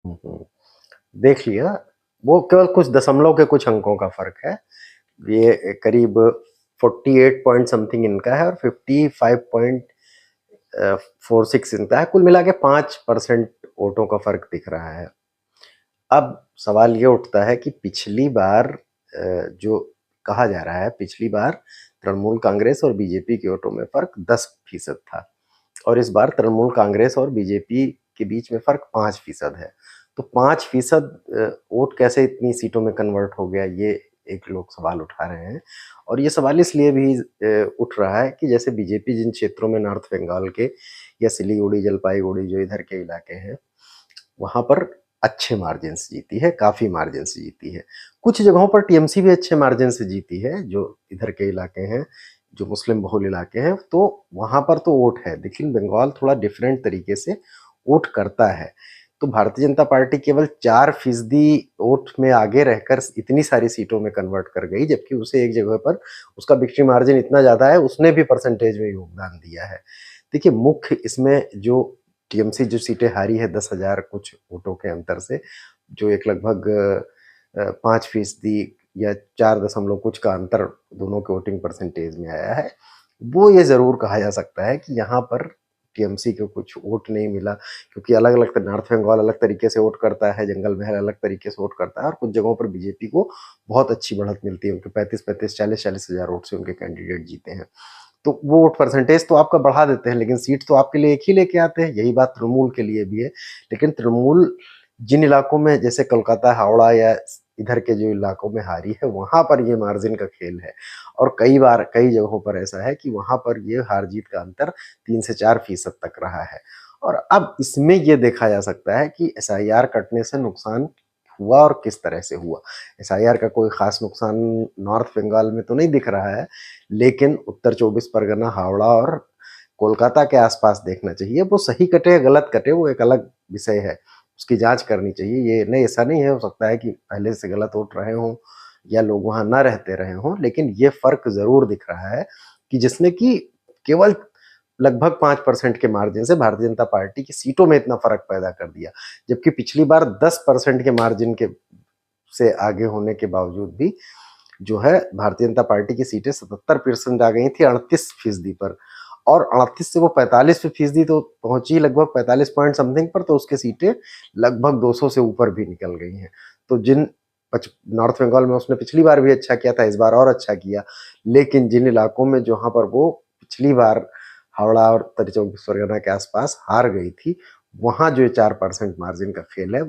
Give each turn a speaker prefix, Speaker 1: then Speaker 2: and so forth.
Speaker 1: हम्म, देख लिया। वो केवल कुछ दशमलव के कुछ अंकों का फर्क है। ये करीब 48 पॉइंट समथिंग इनका है और 55.46 इनका है। कुल मिला के 5% वोटों का फर्क दिख रहा है। अब सवाल ये उठता है कि पिछली बार जो कहा जा रहा है, पिछली बार तृणमूल कांग्रेस और बीजेपी के वोटों में फर्क 10% था और इस बार तृणमूल कांग्रेस और बीजेपी के बीच में फर्क 5% है। तो 5% वोट कैसे इतनी सीटों में कन्वर्ट हो गया, ये एक लोग सवाल उठा रहे हैं। और ये सवाल इसलिए भी उठ रहा है कि जैसे बीजेपी जिन क्षेत्रों में नॉर्थ बंगाल के या सिलीगुड़ी, जलपाईगुड़ी जो इधर के इलाके हैं, वहां पर अच्छे मार्जिन से जीती है, काफी मार्जिन से जीती है। कुछ जगहों पर टीएमसी भी अच्छे मार्जिन से जीती है, जो इधर के इलाके हैं, जो मुस्लिम बहुल इलाके हैं, तो वहां पर तो वोट है। लेकिन बंगाल थोड़ा डिफरेंट तरीके से वोट करता है। तो भारतीय जनता पार्टी केवल 4% वोट में आगे रहकर इतनी सारी सीटों में कन्वर्ट कर गई, जबकि उसे एक जगह पर उसका विक्ट्री मार्जिन इतना ज्यादा है, उसने भी परसेंटेज में योगदान दिया है। देखिए, मुख्य इसमें जो टीएमसी जो सीटें हारी है 10,000 कुछ वोटों के अंतर से, जो एक लगभग 5% या 4 कुछ का अंतर दोनों के वोटिंग परसेंटेज में आया है, वो ये जरूर कहा जा सकता है कि यहाँ पर टीएमसी को कुछ वोट नहीं मिला, क्योंकि अलग अलग नॉर्थ बंगाल अलग तरीके से वोट करता है, जंगल महल अलग तरीके से वोट करता है, और कुछ जगहों पर बीजेपी को बहुत अच्छी बढ़त मिलती है। उनके 35-35, 40-40 हजार वोट से उनके कैंडिडेट जीते हैं। तो वो वोट परसेंटेज तो आपका बढ़ा देते हैं, लेकिन सीट तो आपके लिए एक ही लेके आते हैं। यही बात तृणमूल के लिए भी है। लेकिन तृणमूल जिन इलाकों में, जैसे कोलकाता, हावड़ा या इधर के जो इलाकों में हारी है, वहां पर ये मार्जिन का खेल है। और कई बार कई जगहों पर ऐसा है कि वहां पर ये हार जीत का अंतर 3 से 4% तक रहा है। और अब इसमें ये देखा जा सकता है कि एसआईआर कटने से नुकसान हुआ और किस तरह से हुआ। एसआईआर का कोई खास नुकसान नॉर्थ बंगाल में तो नहीं दिख रहा है, लेकिन उत्तर 24 परगना, हावड़ा और कोलकाता के आसपास देखना चाहिए। वो सही कटे या गलत कटे, वो एक अलग विषय है, उसकी जांच करनी चाहिए। ये नहीं, ऐसा नहीं है, हो सकता है कि पहले से गलत वोट रहे हों या लोग वहां ना रहते रहे हों, लेकिन ये फर्क जरूर दिख रहा है कि जिसने कि केवल लगभग 5% के मार्जिन से भारतीय जनता पार्टी की सीटों में इतना फर्क पैदा कर दिया। जबकि पिछली बार 10% के मार्जिन के से आगे होने के बावजूद भी जो है भारतीय जनता पार्टी की सीटें 77% आ गई थी 38% पर, और 38 से वो 45% तो पहुंची लगभग 45 पॉइंट समथिंग पर, तो उसके सीटें लगभग 200 से ऊपर भी निकल गई हैं। तो जिन नॉर्थ बंगाल में उसने पिछली बार भी अच्छा किया था, इस बार और अच्छा किया। लेकिन जिन इलाकों में जहां पर वो पिछली बार हावड़ा और उत्तर 24 परगना के आसपास हार गई थी, वहां जो 4% मार्जिन का खेल है